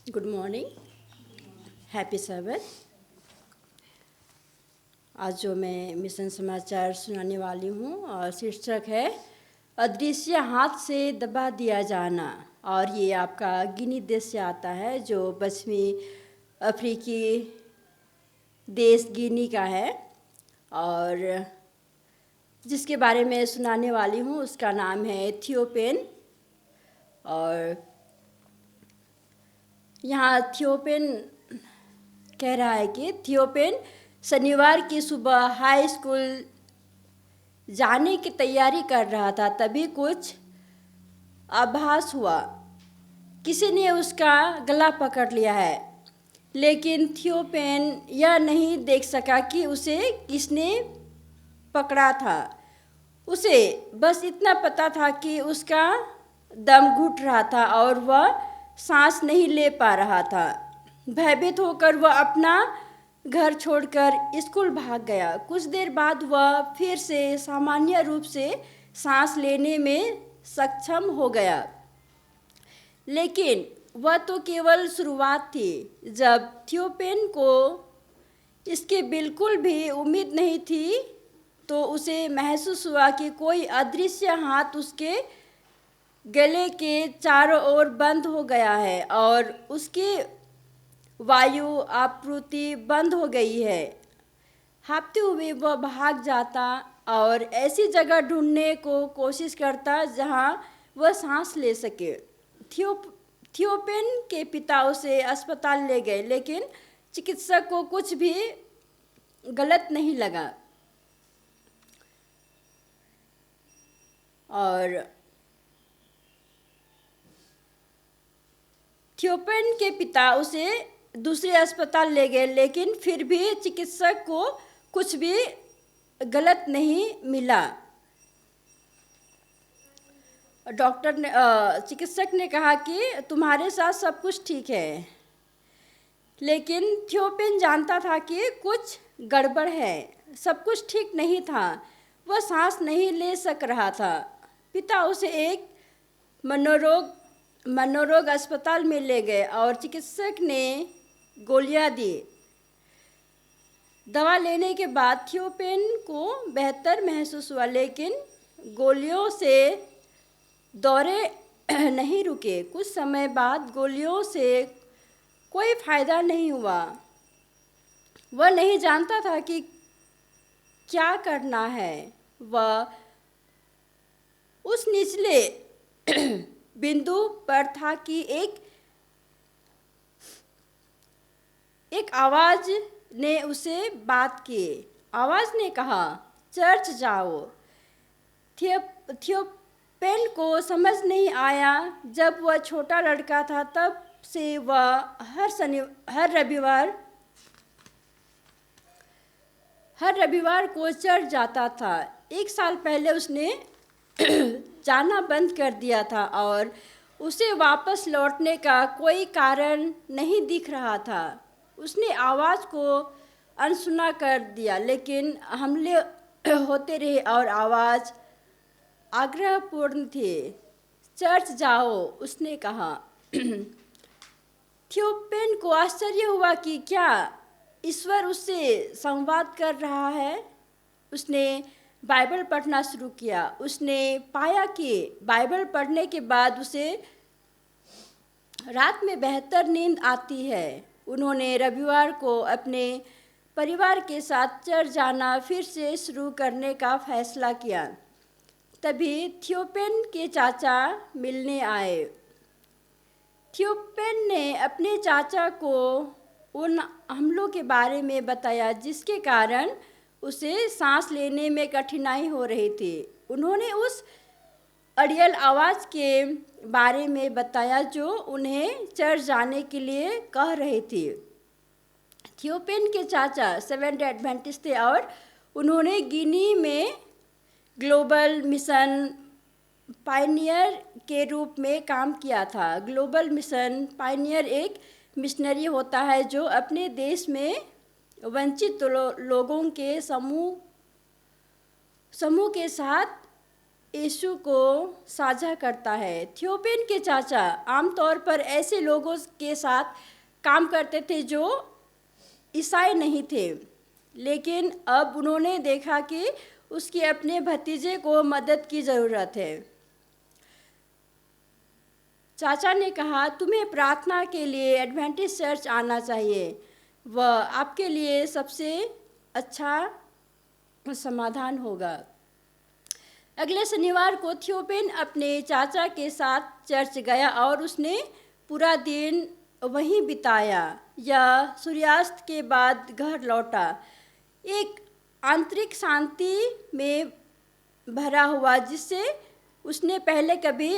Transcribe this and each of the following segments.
Good morning, happy सबत। आज जो मैं मिशन समाचार सुनाने वाली हूँ और शीर्षक है अदृश्य हाथ से दबा दिया जाना। और ये आपका गिनी देश से आता है, जो पश्चिमी अफ्रीकी देश गिनी का है। और जिसके बारे में सुनाने वाली हूँ उसका नाम है थियोपेन। और यहाँ थियोपेन कह रहा है कि थियोपेन शनिवार की सुबह हाई स्कूल जाने की तैयारी कर रहा था, तभी कुछ आभास हुआ किसी ने उसका गला पकड़ लिया है। लेकिन थियोपेन यह नहीं देख सका कि उसे किसने पकड़ा था। उसे बस इतना पता था कि उसका दम घुट रहा था और वह सांस नहीं ले पा रहा था। भयभीत होकर वह अपना घर छोड़कर स्कूल भाग गया। कुछ देर बाद वह फिर से सामान्य रूप से सांस लेने में सक्षम हो गया, लेकिन वह तो केवल शुरुआत थी। जब थियोपेन को इसकी बिल्कुल भी उम्मीद नहीं थी, तो उसे महसूस हुआ कि कोई अदृश्य हाथ उसके गले के चारों ओर बंद हो गया है और उसकी वायु आपूर्ति बंद हो गई है। हाँफते हुए वह भाग जाता और ऐसी जगह ढूंढने को कोशिश करता जहां वह सांस ले सके। थियोपेन के पिता उसे अस्पताल ले गए, लेकिन चिकित्सक को कुछ भी गलत नहीं लगा। और थियोपेन के पिता उसे दूसरे अस्पताल ले गए, लेकिन फिर भी चिकित्सक को कुछ भी गलत नहीं मिला। चिकित्सक ने कहा कि तुम्हारे साथ सब कुछ ठीक है, लेकिन थियोपेन जानता था कि कुछ गड़बड़ है। सब कुछ ठीक नहीं था, वह सांस नहीं ले सक रहा था। पिता उसे एक मनोरोग अस्पताल में ले गए और चिकित्सक ने गोलियां दी। दवा लेने के बाद थियोपेन को बेहतर महसूस हुआ, लेकिन गोलियों से दौरे नहीं रुके। कुछ समय बाद गोलियों से कोई फायदा नहीं हुआ। वह नहीं जानता था कि क्या करना है। वह उस निचले बिंदु पर था कि एक आवाज ने उसे बात की। आवाज ने कहा, चर्च जाओ। थियोपेन को समझ नहीं आया। जब वह छोटा लड़का था तब से वह हर रविवार को चर्च जाता था। 1 साल पहले उसने जाना बंद कर दिया था और उसे वापस लौटने का कोई कारण नहीं दिख रहा था। उसने आवाज़ को अनसुना कर दिया, लेकिन हमले होते रहे और आवाज़ आग्रहपूर्ण थी। चर्च जाओ, उसने कहा। थियोपेन को आश्चर्य हुआ कि क्या ईश्वर उससे संवाद कर रहा है। उसने बाइबल पढ़ना शुरू किया। उसने पाया कि बाइबल पढ़ने के बाद उसे रात में बेहतर नींद आती है। उन्होंने रविवार को अपने परिवार के साथ चर्च जाना फिर से शुरू करने का फैसला किया। तभी थियोपेन के चाचा मिलने आए। थियोपेन ने अपने चाचा को उन हमलों के बारे में बताया जिसके कारण उसे सांस लेने में कठिनाई हो रही थी। उन्होंने उस अड़ियल आवाज़ के बारे में बताया जो उन्हें चर्च जाने के लिए कह रही थी। थियोपेन के चाचा सेवेंथ डे एडवेंटिस्ट थे और उन्होंने गिनी में ग्लोबल मिशन पायनियर के रूप में काम किया था। ग्लोबल मिशन पायनियर एक मिशनरी होता है जो अपने देश में वंचित लोगों के समूह के साथ यीशु को साझा करता है। थियोपेन के चाचा आमतौर पर ऐसे लोगों के साथ काम करते थे जो ईसाई नहीं थे, लेकिन अब उन्होंने देखा कि उसके अपने भतीजे को मदद की ज़रूरत है। चाचा ने कहा, तुम्हें प्रार्थना के लिए एडवेंटिस्ट चर्च आना चाहिए, वह आपके लिए सबसे अच्छा समाधान होगा। अगले शनिवार को थियोपेन अपने चाचा के साथ चर्च गया और उसने पूरा दिन वहीं बिताया या सूर्यास्त के बाद घर लौटा, एक आंतरिक शांति में भरा हुआ जिससे उसने पहले कभी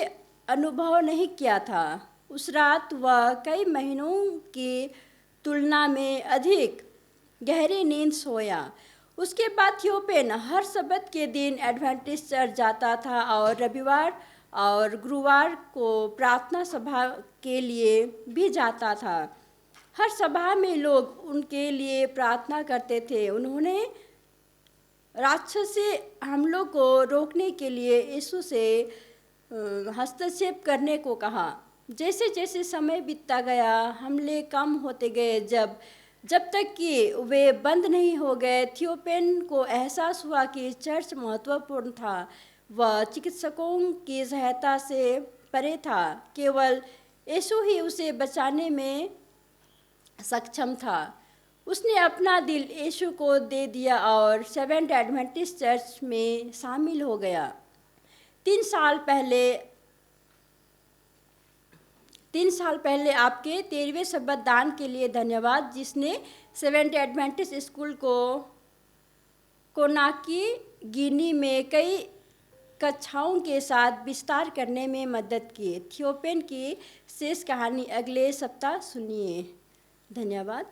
अनुभव नहीं किया था। उस रात वह कई महीनों की तुलना में अधिक गहरी नींद सोया। उसके बाद थियोपेन हर सब्त के दिन एडवेंटिस्ट चर्च जाता था और रविवार और गुरुवार को प्रार्थना सभा के लिए भी जाता था। हर सभा में लोग उनके लिए प्रार्थना करते थे। उन्होंने राक्षसी हमलों को रोकने के लिए यीशु से हस्तक्षेप करने को कहा। जैसे जैसे समय बीतता गया, हमले कम होते गए। जब तक कि वे बंद नहीं हो गए, थियोपेन को एहसास हुआ कि चर्च महत्वपूर्ण था। वह चिकित्सकों की सहायता से परे था, केवल यीशु ही उसे बचाने में सक्षम था। उसने अपना दिल यीशु को दे दिया और सेवेंथ एडवेंटिस्ट चर्च में शामिल हो गया। 3 साल पहले आपके 13वें शब्द दान के लिए धन्यवाद, जिसने सेवेंथ एडवेंटिस्ट स्कूल को कोनाकी गिनी में कई कक्षाओं के साथ विस्तार करने में मदद की। थियोपेन की शेष कहानी अगले सप्ताह सुनिए। धन्यवाद।